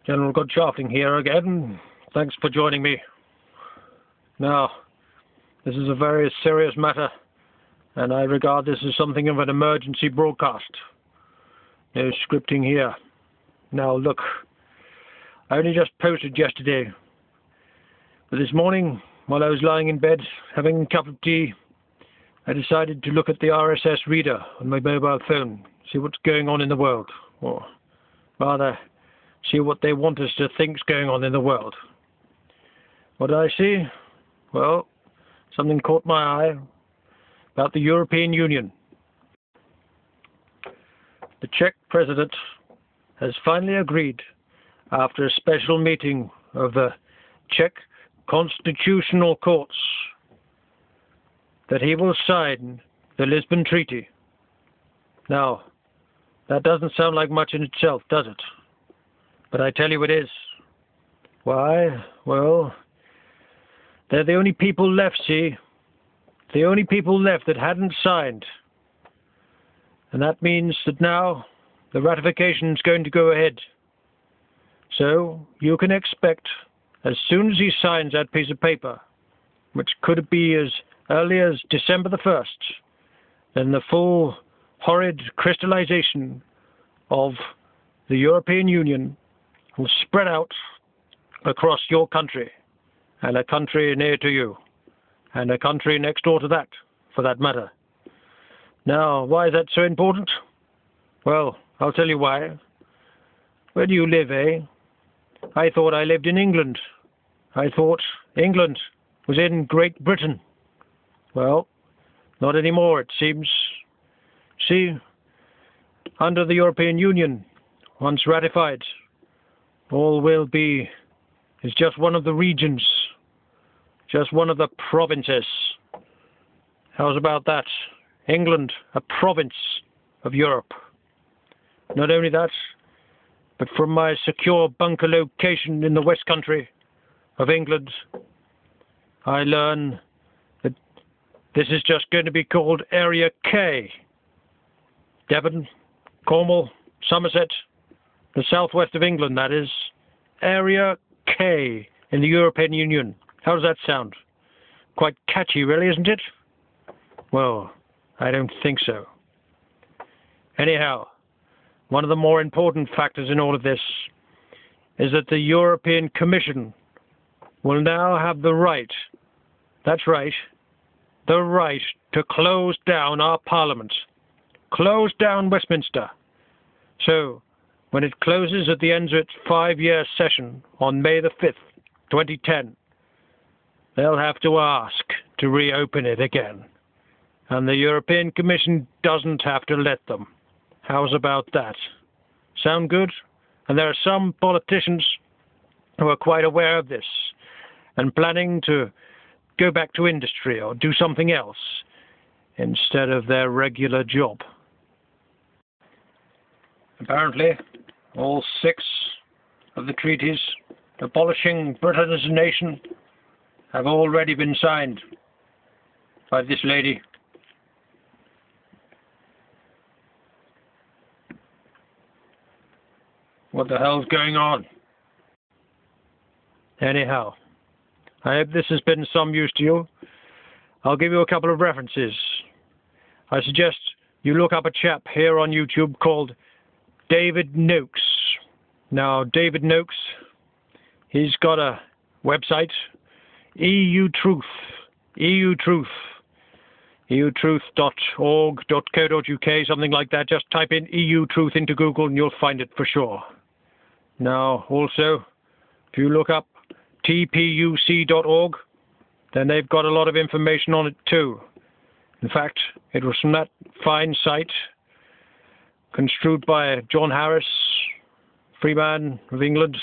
General Goodshafting here again. Thanks for joining me. Now, this is a very serious matter, and I regard this as something of an emergency broadcast. No scripting here. Now look, I only just posted yesterday, but this morning, while I was lying in bed having a cup of tea, I decided to look at the RSS reader on my mobile phone, see what's going on in the world, or rather, see what they want us to think's going on in the world. What did I see? Well, something caught my eye about the European Union. The Czech President has finally agreed, after a special meeting of the Czech Constitutional Courts, that he will sign the Lisbon Treaty. Now, that doesn't sound like much in itself, does it? But I tell you it is. Why? Well, they're the only people left, see? The only people left that hadn't signed. And that means that now the ratification is going to go ahead. So you can expect, as soon as he signs that piece of paper, which could be as early as December the 1st, then the full horrid crystallization of the European Union will spread out across your country, and a country near to you, and a country next door to that, for that matter. Now, why is that so important? Well, I'll tell you why. Where do you live, eh? I thought I lived in England. I thought England was in Great Britain. Well, not anymore, it seems. See, under the European Union, once ratified, all will be is just one of the regions, just one of the provinces. How's about that? England, a province of Europe. Not only that, but from my secure bunker location in the West Country of England, I learn that this is just going to be called Area K. Devon, Cornwall, Somerset, the southwest of England, that is. Area K in the European Union. How does that sound? Quite catchy, really, isn't it? Well, I don't think so. Anyhow, one of the more important factors in all of this is that the European Commission will now have the right, that's right, the right to close down our Parliament, close down Westminster. So, when it closes at the end of its 5-year session on May the 5th, 2010, they'll have to ask to reopen it again. And the European Commission doesn't have to let them. How's about that? Sound good? And there are some politicians who are quite aware of this and planning to go back to industry or do something else instead of their regular job. Apparently, all 6 of the treaties abolishing Britain as a nation have already been signed by this lady. What the hell's going on? Anyhow, I hope this has been some use to you. I'll give you a couple of references. I suggest you look up a chap here on YouTube called David Noakes. Now, David Noakes, he's got a website, EU Truth, EU Truth, eutruth.org.co.uk, something like that. Just type in EU Truth into Google and you'll find it for sure. Now, also, if you look up tpuc.org, then they've got a lot of information on it too. In fact, it was from that fine site, construed by John Harris, Freeman of England,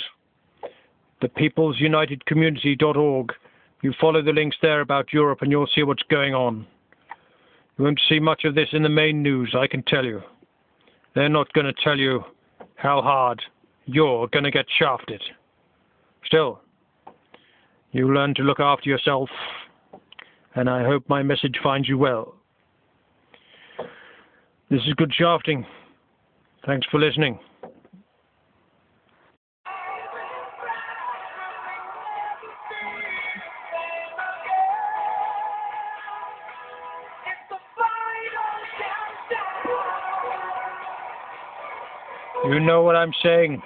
the People's United Community.org. You follow the links there about Europe and you'll see what's going on. You won't see much of this in the main news, I can tell you. They're not going to tell you how hard you're going to get shafted. Still, you learn to look after yourself, and I hope my message finds you well. This is Goodshafting. Thanks for listening. You know what I'm saying.